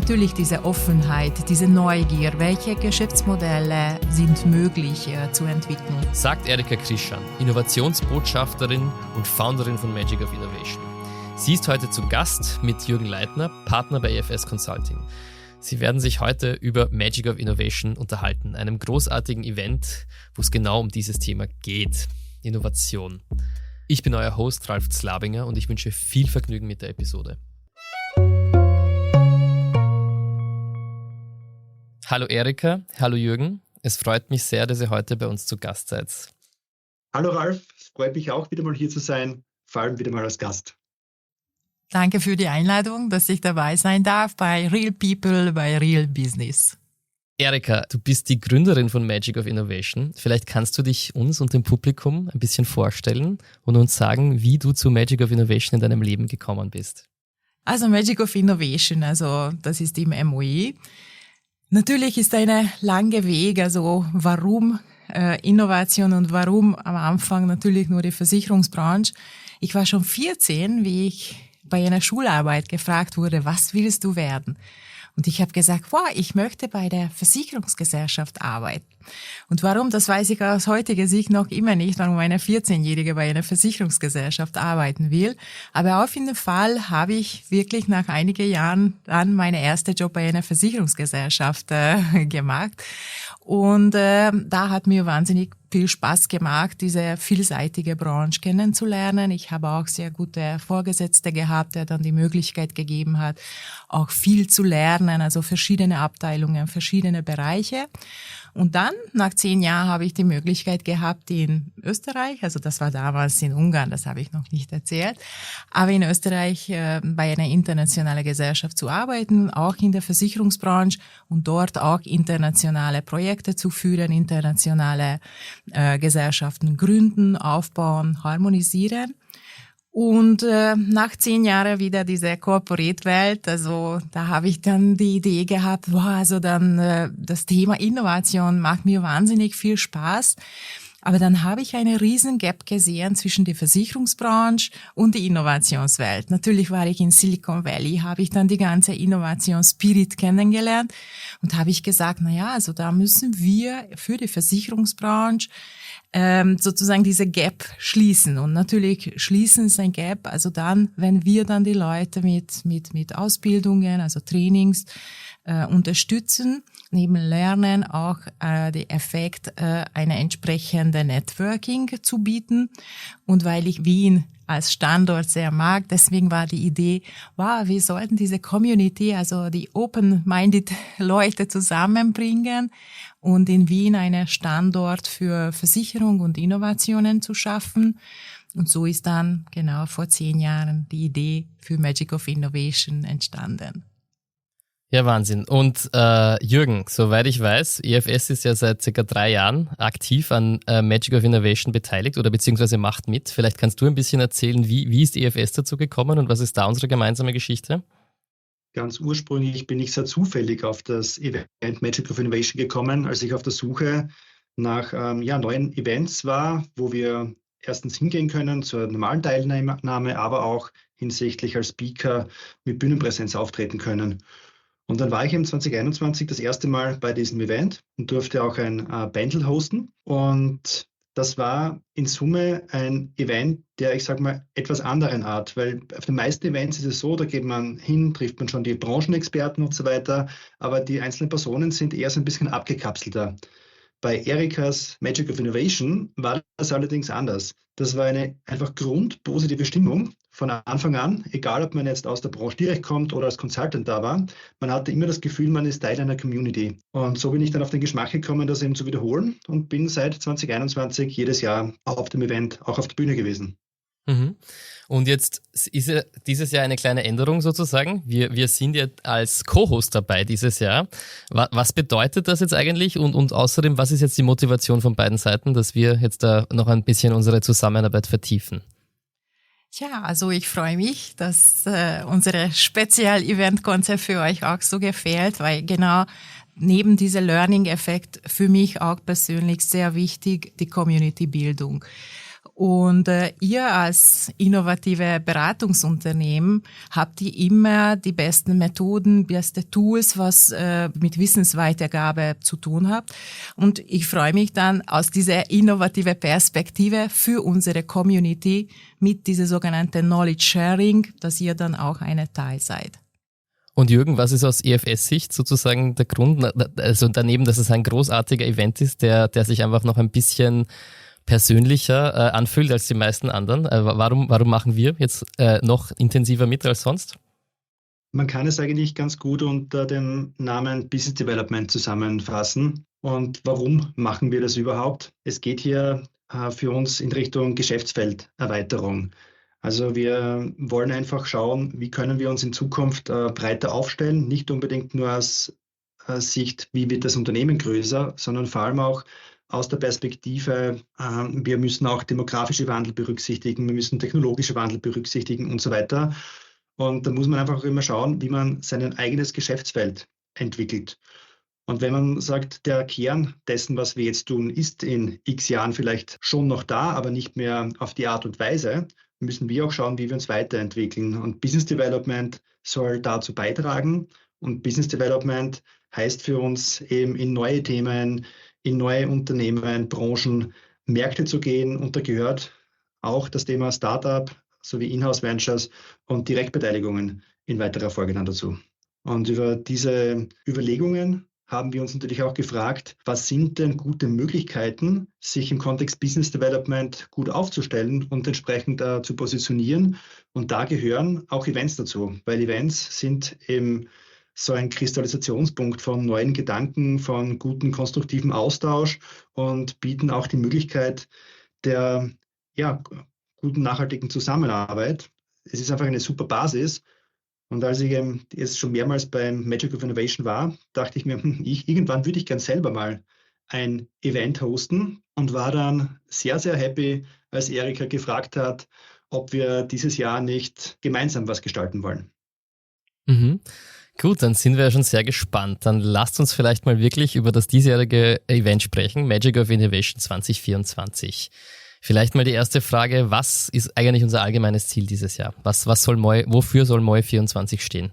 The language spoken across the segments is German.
natürlich diese Offenheit, diese Neugier, welche Geschäftsmodelle sind möglich zu entwickeln. Sagt Erika Krischan, Innovationsbotschafterin und Founderin von Magic of Innovation. Sie ist heute zu Gast mit Jürgen Leitner, Partner bei EFS Consulting. Sie werden sich heute über Magic of Innovation unterhalten, einem großartigen Event, wo es genau um dieses Thema geht, Innovation. Ich bin euer Host Ralf Zlabinger und ich wünsche viel Vergnügen mit der Episode. Hallo Erika, hallo Jürgen. Es freut mich sehr, dass ihr heute bei uns zu Gast seid. Hallo Ralf, es freut mich auch, wieder mal hier zu sein, vor allem wieder mal als Gast. Danke für die Einladung, dass ich dabei sein darf bei Real People, bei Real Business. Erika, du bist die Gründerin von Magic of Innovation. Vielleicht kannst du dich uns und dem Publikum ein bisschen vorstellen und uns sagen, wie du zu Magic of Innovation in deinem Leben gekommen bist. Also Magic of Innovation, also das ist im MOE. Natürlich ist ein langer Weg, also warum Innovation und warum am Anfang natürlich nur die Versicherungsbranche. Ich war schon 14, wie ich bei einer Schularbeit gefragt wurde, was willst du werden? Und ich habe gesagt, ich möchte bei der Versicherungsgesellschaft arbeiten. Und warum, das weiß ich aus heutiger Sicht noch immer nicht, warum eine 14-Jährige bei einer Versicherungsgesellschaft arbeiten will. Aber auf jeden Fall habe ich wirklich nach einigen Jahren dann meinen ersten Job bei einer Versicherungsgesellschaft gemacht. Und da hat mir wahnsinnig viel Spaß gemacht, diese vielseitige Branche kennenzulernen. Ich habe auch sehr gute Vorgesetzte gehabt, der dann die Möglichkeit gegeben hat, auch viel zu lernen, also verschiedene Abteilungen, verschiedene Bereiche. Und dann, nach 10 Jahren, habe ich die Möglichkeit gehabt, in Österreich, also das war damals in Ungarn, das habe ich noch nicht erzählt, aber in Österreich bei einer internationalen Gesellschaft zu arbeiten, auch in der Versicherungsbranche und dort auch internationale Projekte zu führen, internationale Gesellschaften gründen, aufbauen, harmonisieren. Und nach 10 Jahren wieder diese Corporate-Welt, also da habe ich dann die Idee gehabt, das Thema Innovation macht mir wahnsinnig viel Spaß. Aber dann habe ich eine riesen Gap gesehen zwischen der Versicherungsbranche und der Innovationswelt. Natürlich war ich in Silicon Valley, habe ich dann die ganze Innovationsspirit kennengelernt und habe ich gesagt, also da müssen wir für die Versicherungsbranche sozusagen diese Gap schließen. Und natürlich schließen ist ein Gap, also dann, wenn wir dann die Leute mit Ausbildungen, also Trainings unterstützen, neben Lernen auch den Effekt eine entsprechende Networking zu bieten. Und weil ich Wien als Standort sehr mag, deswegen war die Idee, wir sollten diese Community, also die open-minded Leute zusammenbringen und in Wien einen Standort für Versicherung und Innovationen zu schaffen. Und so ist dann genau vor 10 Jahren die Idee für Magic of Innovation entstanden. Ja, Wahnsinn. Und Jürgen, soweit ich weiß, EFS ist ja seit ca. 3 Jahren aktiv an Magic of Innovation beteiligt oder beziehungsweise macht mit. Vielleicht kannst du ein bisschen erzählen, wie ist EFS dazu gekommen und was ist da unsere gemeinsame Geschichte? Ganz ursprünglich bin ich sehr zufällig auf das Event Magic of Innovation gekommen, als ich auf der Suche nach neuen Events war, wo wir erstens hingehen können zur normalen Teilnahme, aber auch hinsichtlich als Speaker mit Bühnenpräsenz auftreten können. Und dann war ich im 2021 das erste Mal bei diesem Event und durfte auch ein Panel hosten. Und das war in Summe ein Event der, ich sage mal, etwas anderen Art, weil auf den meisten Events ist es so, da geht man hin, trifft man schon die Branchenexperten und so weiter, aber die einzelnen Personen sind eher so ein bisschen abgekapselter. Bei Erikas Magic of Innovation war das allerdings anders. Das war eine einfach grundpositive Stimmung von Anfang an, egal ob man jetzt aus der Branche direkt kommt oder als Consultant da war. Man hatte immer das Gefühl, man ist Teil einer Community. Und so bin ich dann auf den Geschmack gekommen, das eben zu wiederholen und bin seit 2021 jedes Jahr auf dem Event, auch auf der Bühne gewesen. Mhm. Und jetzt ist ja dieses Jahr eine kleine Änderung sozusagen. Wir sind ja als Co-Host dabei dieses Jahr. Was bedeutet das jetzt eigentlich? Und außerdem, was ist jetzt die Motivation von beiden Seiten, dass wir jetzt da noch ein bisschen unsere Zusammenarbeit vertiefen? Ja, also ich freue mich, dass unsere Spezial-Event-Konzept für euch auch so gefällt, weil genau neben dieser Learning-Effekt für mich auch persönlich sehr wichtig die Community-Bildung. Und ihr als innovative Beratungsunternehmen habt ihr immer die besten Methoden, beste Tools, was mit Wissensweitergabe zu tun hat. Und ich freue mich dann aus dieser innovative Perspektive für unsere Community mit dieser sogenannten Knowledge Sharing, dass ihr dann auch eine Teil seid. Und Jürgen, was ist aus EFS-Sicht sozusagen der Grund, also daneben, dass es ein großartiger Event ist, der sich einfach noch ein bisschen persönlicher anfühlt als die meisten anderen. Warum machen wir jetzt noch intensiver mit als sonst? Man kann es eigentlich ganz gut unter dem Namen Business Development zusammenfassen. Und warum machen wir das überhaupt? Es geht hier für uns in Richtung Geschäftsfelderweiterung. Also wir wollen einfach schauen, wie können wir uns in Zukunft breiter aufstellen, nicht unbedingt nur aus Sicht, wie wird das Unternehmen größer, sondern vor allem auch aus der Perspektive, wir müssen auch demografische Wandel berücksichtigen, wir müssen technologische Wandel berücksichtigen und so weiter. Und da muss man einfach auch immer schauen, wie man sein eigenes Geschäftsfeld entwickelt. Und wenn man sagt, der Kern dessen, was wir jetzt tun, ist in x Jahren vielleicht schon noch da, aber nicht mehr auf die Art und Weise, müssen wir auch schauen, wie wir uns weiterentwickeln. Und Business Development soll dazu beitragen. Und Business Development heißt für uns eben in neue Themen, in neue Unternehmen, Branchen, Märkte zu gehen. Und da gehört auch das Thema Startup sowie Inhouse Ventures und Direktbeteiligungen in weiterer Folge dann dazu. Und über diese Überlegungen haben wir uns natürlich auch gefragt, was sind denn gute Möglichkeiten, sich im Kontext Business Development gut aufzustellen und entsprechend zu positionieren. Und da gehören auch Events dazu, weil Events sind eben so ein Kristallisationspunkt von neuen Gedanken, von guten, konstruktiven Austausch und bieten auch die Möglichkeit der guten, nachhaltigen Zusammenarbeit. Es ist einfach eine super Basis. Und als ich jetzt schon mehrmals beim Magic of Innovation war, dachte ich mir, irgendwann würde ich gern selber mal ein Event hosten und war dann sehr, sehr happy, als Erika gefragt hat, ob wir dieses Jahr nicht gemeinsam was gestalten wollen. Mhm. Gut, dann sind wir ja schon sehr gespannt. Dann lasst uns vielleicht mal wirklich über das diesjährige Event sprechen, Magic of Innovation 2024. Vielleicht mal die erste Frage, was ist eigentlich unser allgemeines Ziel dieses Jahr? Wofür soll MOI 24 stehen?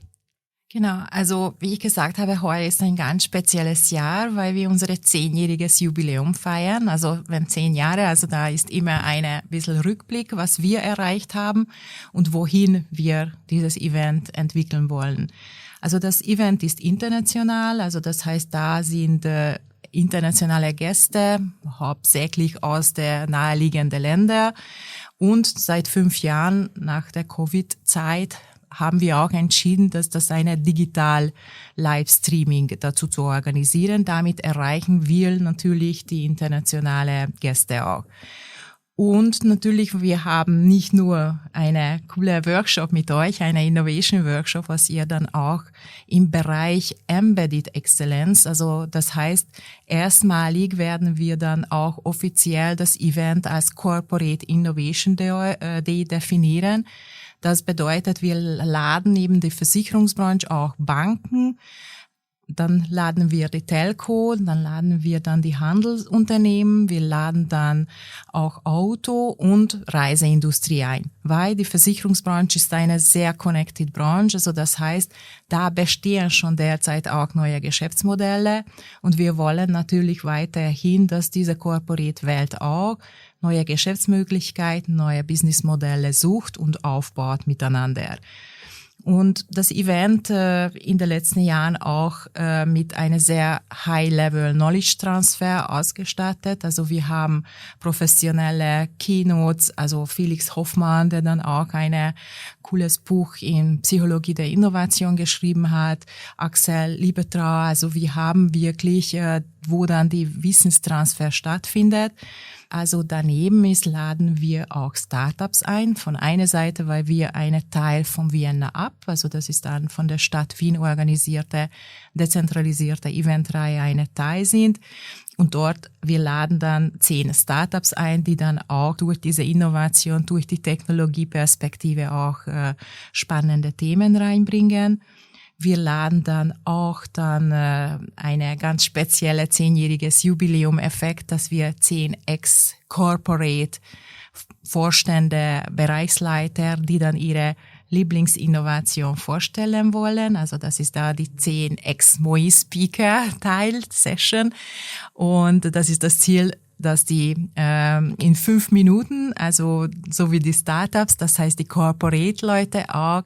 Genau, also wie ich gesagt habe, heuer ist ein ganz spezielles Jahr, weil wir unser 10-jähriges Jubiläum feiern. Also wenn 10 Jahre, also da ist immer ein bisschen Rückblick, was wir erreicht haben und wohin wir dieses Event entwickeln wollen. Also das Event ist international, also das heißt, da sind internationale Gäste, hauptsächlich aus der naheliegenden Länder. Und seit 5 Jahren nach der Covid-Zeit haben wir auch entschieden, dass das eine Digital-Livestreaming dazu zu organisieren. Damit erreichen wir natürlich die internationale Gäste auch. Und natürlich, wir haben nicht nur eine coole Workshop mit euch, eine Innovation Workshop, was ihr dann auch im Bereich Embedded Excellence, also das heißt, erstmalig werden wir dann auch offiziell das Event als Corporate Innovation Day definieren. Das bedeutet, wir laden eben die Versicherungsbranche, auch Banken, dann laden wir die Telco, dann laden wir dann die Handelsunternehmen, wir laden dann auch Auto- und Reiseindustrie ein, weil die Versicherungsbranche ist eine sehr connected Branche, also das heißt, da bestehen schon derzeit auch neue Geschäftsmodelle und wir wollen natürlich weiterhin, dass diese Corporate-Welt auch neue Geschäftsmöglichkeiten, neue Businessmodelle sucht und aufbaut miteinander. Und das Event in den letzten Jahren auch mit einer sehr High-Level Knowledge Transfer ausgestattet. Also wir haben professionelle Keynotes, also Felix Hoffmann, der dann auch ein cooles Buch in Psychologie der Innovation geschrieben hat, Axel Liebetrauer. Also wir haben wirklich, wo dann die Wissenstransfer stattfindet. Also daneben laden wir auch Startups ein. Von einer Seite, weil wir eine Teil vom Vienna Up, also das ist dann von der Stadt Wien organisierte, dezentralisierte Eventreihe eine Teil sind. Und dort, wir laden dann 10 Startups ein, die dann auch durch diese Innovation, durch die Technologieperspektive auch spannende Themen reinbringen. Wir laden dann auch eine ganz spezielle 10-jähriges Jubiläum-Effekt, dass wir 10 Ex-Corporate Vorstände, Bereichsleiter, die dann ihre Lieblingsinnovation vorstellen wollen. Also das ist da die 10 Ex-MOI-Speaker-Teil-Session. Und das ist das Ziel, dass die in 5 Minuten, also so wie die Startups, das heißt die Corporate-Leute auch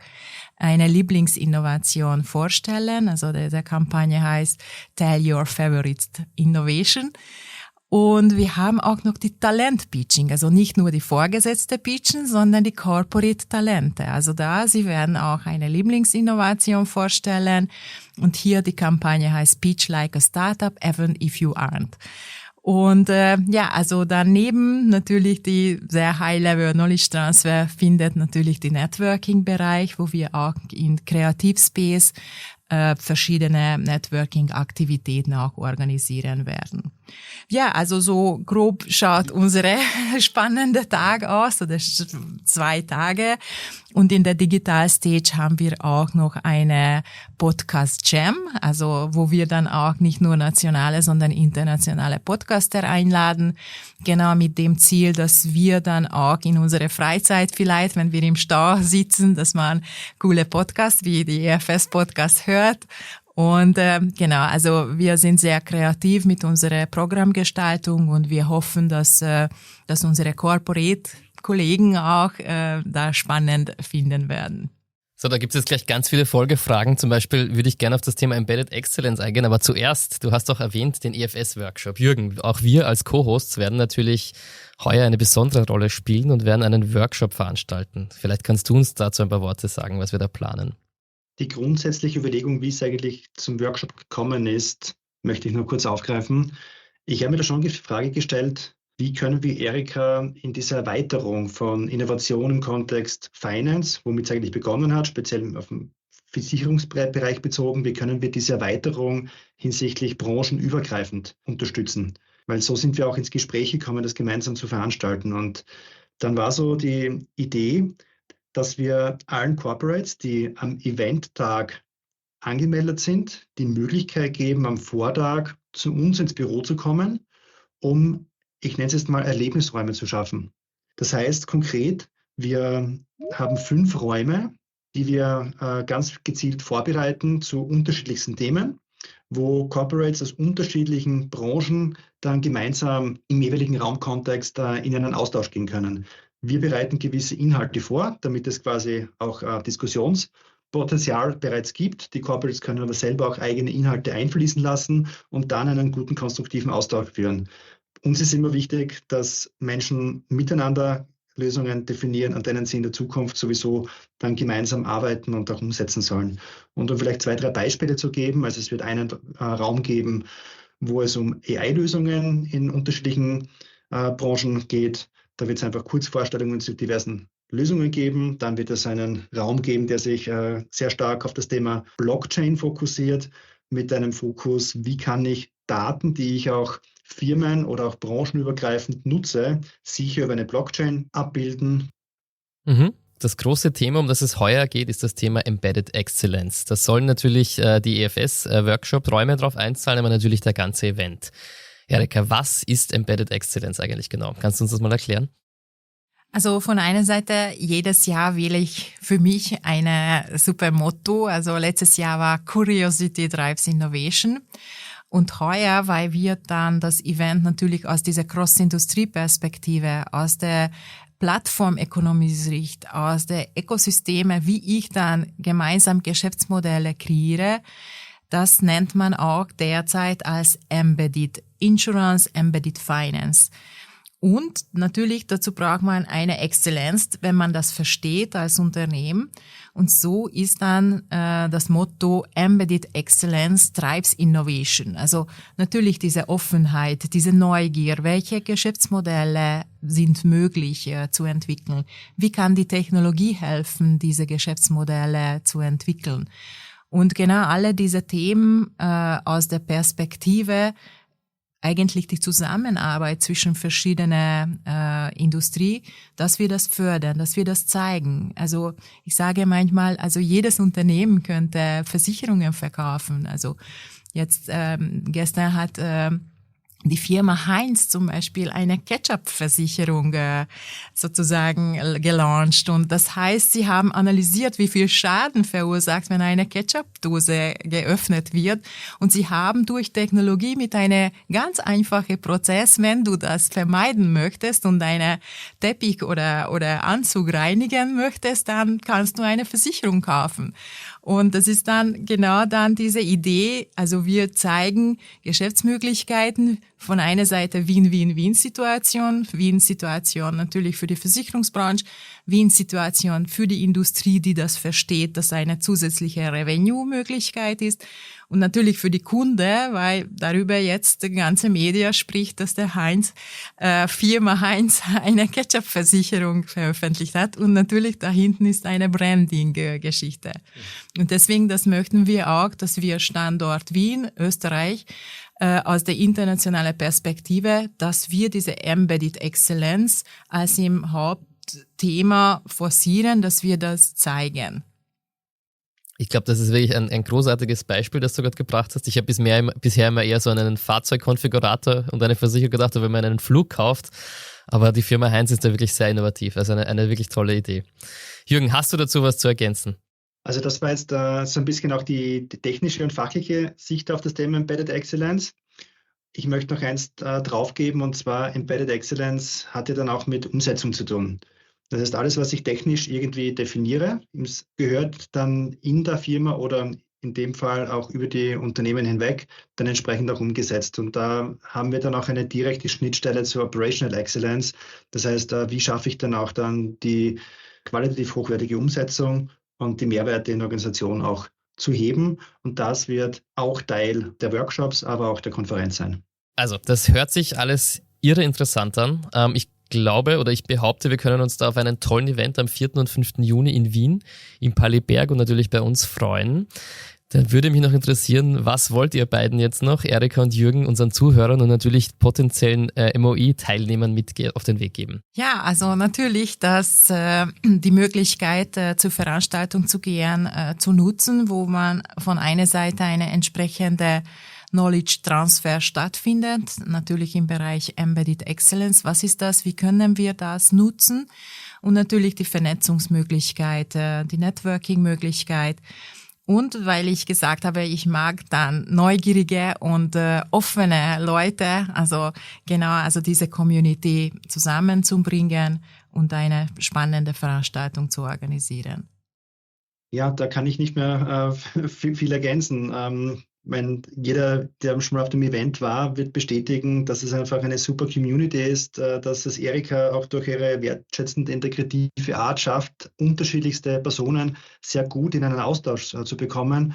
eine Lieblingsinnovation vorstellen. Also diese Kampagne heißt Tell Your Favorite Innovation. Und wir haben auch noch die Talent-Pitching, also nicht nur die Vorgesetzte pitchen, sondern die Corporate-Talente. Also sie werden auch eine Lieblingsinnovation vorstellen. Und hier die Kampagne heißt Pitch like a Startup, even if you aren't. Und also daneben natürlich die sehr High-Level Knowledge Transfer findet natürlich die Networking-Bereich, wo wir auch in Kreativspace verschiedene Networking-Aktivitäten auch organisieren werden. Ja, also so grob schaut unsere spannende Tag aus, oder 2 Tage. Und in der Digital Stage haben wir auch noch eine Podcast Jam, also wo wir dann auch nicht nur nationale, sondern internationale Podcaster einladen. Genau mit dem Ziel, dass wir dann auch in unserer Freizeit vielleicht, wenn wir im Stau sitzen, dass man coole Podcasts wie die EFS-Podcast hört. Und also wir sind sehr kreativ mit unserer Programmgestaltung und wir hoffen, dass unsere Corporate-Kollegen auch da spannend finden werden. So, da gibt es jetzt gleich ganz viele Folgefragen. Zum Beispiel würde ich gerne auf das Thema Embedded Excellence eingehen, aber zuerst, du hast doch erwähnt, den EFS-Workshop. Jürgen, auch wir als Co-Hosts werden natürlich heuer eine besondere Rolle spielen und werden einen Workshop veranstalten. Vielleicht kannst du uns dazu ein paar Worte sagen, was wir da planen. Die grundsätzliche Überlegung, wie es eigentlich zum Workshop gekommen ist, möchte ich nur kurz aufgreifen. Ich habe mir da schon die Frage gestellt, wie können wir Erika in dieser Erweiterung von Innovation im Kontext Finance, womit es eigentlich begonnen hat, speziell auf den Versicherungsbereich bezogen, wie können wir diese Erweiterung hinsichtlich branchenübergreifend unterstützen? Weil so sind wir auch ins Gespräch gekommen, das gemeinsam zu veranstalten. Und dann war so die Idee, dass wir allen Corporates, die am Eventtag angemeldet sind, die Möglichkeit geben, am Vortag zu uns ins Büro zu kommen, um, ich nenne es jetzt mal, Erlebnisräume zu schaffen. Das heißt konkret, wir haben 5 Räume, die wir ganz gezielt vorbereiten zu unterschiedlichsten Themen, wo Corporates aus unterschiedlichen Branchen dann gemeinsam im jeweiligen Raumkontext in einen Austausch gehen können. Wir bereiten gewisse Inhalte vor, damit es quasi auch Diskussionspotenzial bereits gibt. Die Corporates können aber selber auch eigene Inhalte einfließen lassen und dann einen guten, konstruktiven Austausch führen. Uns ist immer wichtig, dass Menschen miteinander Lösungen definieren, an denen sie in der Zukunft sowieso dann gemeinsam arbeiten und auch umsetzen sollen. Und um vielleicht 2, 3 Beispiele zu geben, also es wird einen Raum geben, wo es um AI-Lösungen in unterschiedlichen Branchen geht. Da wird es einfach Kurzvorstellungen zu diversen Lösungen geben. Dann wird es einen Raum geben, der sich sehr stark auf das Thema Blockchain fokussiert, mit einem Fokus, wie kann ich Daten, die ich auch firmen- oder auch branchenübergreifend nutze, sicher über eine Blockchain abbilden. Das große Thema, um das es heuer geht, ist das Thema Embedded Excellence. Das sollen natürlich die EFS-Workshop-Räume drauf einzahlen, aber natürlich der ganze Event. Erika, was ist Embedded Excellence eigentlich genau? Kannst du uns das mal erklären? Also von einer Seite, jedes Jahr wähle ich für mich eine super Motto. Also letztes Jahr war Curiosity drives Innovation. Und heuer, weil wir dann das Event natürlich aus dieser Cross-Industrie-Perspektive, aus der Plattformökonomie-Sicht, aus der Ökosysteme, wie ich dann gemeinsam Geschäftsmodelle kreiere, das nennt man auch derzeit als Embedded Insurance, Embedded Finance. Und natürlich dazu braucht man eine Exzellenz, wenn man das versteht als Unternehmen. Und so ist dann das Motto Embedded Excellence drives Innovation. Also natürlich diese Offenheit, diese Neugier, welche Geschäftsmodelle sind möglich zu entwickeln? Wie kann die Technologie helfen, diese Geschäftsmodelle zu entwickeln? Und genau alle diese Themen aus der Perspektive eigentlich die Zusammenarbeit zwischen verschiedenen Industrie, dass wir das fördern, dass wir das zeigen. Also ich sage manchmal, also jedes Unternehmen könnte Versicherungen verkaufen. Also jetzt gestern hat die Firma Heinz zum Beispiel eine Ketchup-Versicherung sozusagen gelauncht. Und das heißt, sie haben analysiert, wie viel Schaden verursacht, wenn eine Ketchup-Dose geöffnet wird. Und sie haben durch Technologie mit einem ganz einfachen Prozess, wenn du das vermeiden möchtest und deine Teppich oder Anzug reinigen möchtest, dann kannst du eine Versicherung kaufen. Und das ist dann genau dann diese Idee, also wir zeigen Geschäftsmöglichkeiten von einer Seite Win-Win-Win-Situation, Win-Situation natürlich für die Versicherungsbranche, Win-Situation für die Industrie, die das versteht, dass eine zusätzliche Revenue-Möglichkeit ist und natürlich für die Kunde, weil darüber jetzt die ganze Media spricht, dass der Firma Heinz eine Ketchup-Versicherung veröffentlicht hat und natürlich da hinten ist eine Branding-Geschichte. Und deswegen, das möchten wir auch, dass wir Standort Wien, Österreich, aus der internationalen Perspektive, dass wir diese Embedded Excellence als im Hauptthema forcieren, dass wir das zeigen. Ich glaube, das ist wirklich ein großartiges Beispiel, das du gerade gebracht hast. Ich habe bisher immer eher so an einen Fahrzeugkonfigurator und eine Versicherung gedacht, wenn man einen Flug kauft. Aber die Firma Heinz ist da wirklich sehr innovativ. Also eine wirklich tolle Idee. Jürgen, hast du dazu was zu ergänzen? Also das war jetzt so ein bisschen auch die technische und fachliche Sicht auf das Thema Embedded Excellence. Ich möchte noch eins draufgeben, und zwar Embedded Excellence hat ja dann auch mit Umsetzung zu tun. Das heißt, alles, was ich technisch irgendwie definiere, gehört dann in der Firma oder in dem Fall auch über die Unternehmen hinweg dann entsprechend auch umgesetzt. Und da haben wir dann auch eine direkte Schnittstelle zur Operational Excellence. Das heißt, wie schaffe ich dann auch dann die qualitativ hochwertige Umsetzung und die Mehrwerte in der Organisation auch zu heben. Und das wird auch Teil der Workshops, aber auch der Konferenz sein. Also, das hört sich alles irre interessant an. Ich glaube oder ich behaupte, wir können uns da auf einen tollen Event am 4. und 5. Juni in Wien, im Palais Berg und natürlich bei uns freuen. Dann würde mich noch interessieren, was wollt ihr beiden jetzt noch, Erika und Jürgen, unseren Zuhörern und natürlich potenziellen MOI-Teilnehmern mit auf den Weg geben? Ja, also natürlich, dass die Möglichkeit zur Veranstaltung zu gehen, zu nutzen, wo man von einer Seite eine entsprechende Knowledge Transfer stattfindet, natürlich im Bereich Embedded Excellence. Was ist das? Wie können wir das nutzen? Und natürlich die Vernetzungsmöglichkeit, die Networking-Möglichkeit. Und weil ich gesagt habe, ich mag dann neugierige und offene Leute, also diese Community zusammenzubringen und eine spannende Veranstaltung zu organisieren. Ja, da kann ich nicht mehr viel ergänzen. Jeder, der schon mal auf dem Event war, wird bestätigen, dass es einfach eine super Community ist, dass es Erika auch durch ihre wertschätzende, integrative Art schafft, unterschiedlichste Personen sehr gut in einen Austausch zu bekommen.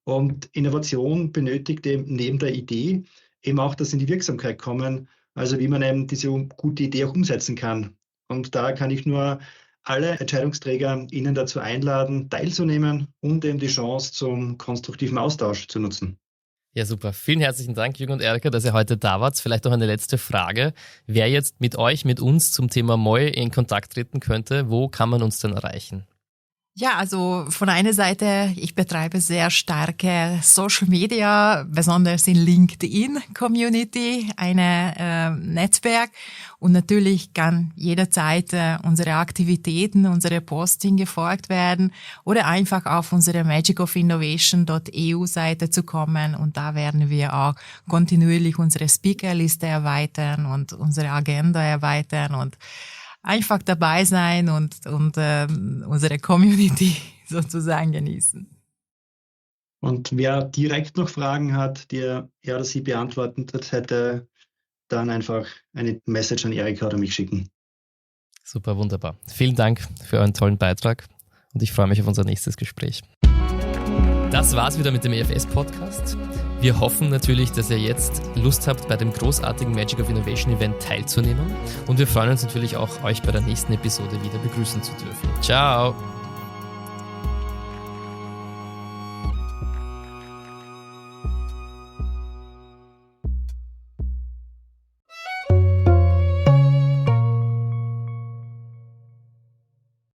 Und Innovation benötigt eben neben der Idee eben auch, dass in die Wirksamkeit kommen, also wie man eben diese gute Idee auch umsetzen kann. Und da kann ich nur alle Entscheidungsträger Ihnen dazu einladen, teilzunehmen und eben die Chance zum konstruktiven Austausch zu nutzen. Ja, super. Vielen herzlichen Dank, Jürgen und Erika, dass ihr heute da wart. Vielleicht noch eine letzte Frage. Wer jetzt mit euch, mit uns zum Thema MOI in Kontakt treten könnte, wo kann man uns denn erreichen? Ja, also von einer Seite, ich betreibe sehr starke Social Media, besonders in LinkedIn Community, eine Netzwerk, und natürlich kann jederzeit unsere Aktivitäten, unsere Posting gefolgt werden oder einfach auf unsere magicofinnovation.eu Seite zu kommen, und da werden wir auch kontinuierlich unsere Speakerliste erweitern und unsere Agenda erweitern und einfach dabei sein und unsere Community sozusagen genießen. Und wer direkt noch Fragen hat, die er oder sie beantwortet hätte, dann einfach eine Message an Erika oder mich schicken. Super, wunderbar. Vielen Dank für euren tollen Beitrag und ich freue mich auf unser nächstes Gespräch. Das war's wieder mit dem EFS-Podcast. Wir hoffen natürlich, dass ihr jetzt Lust habt, bei dem großartigen Magic of Innovation Event teilzunehmen. Und wir freuen uns natürlich auch, euch bei der nächsten Episode wieder begrüßen zu dürfen. Ciao!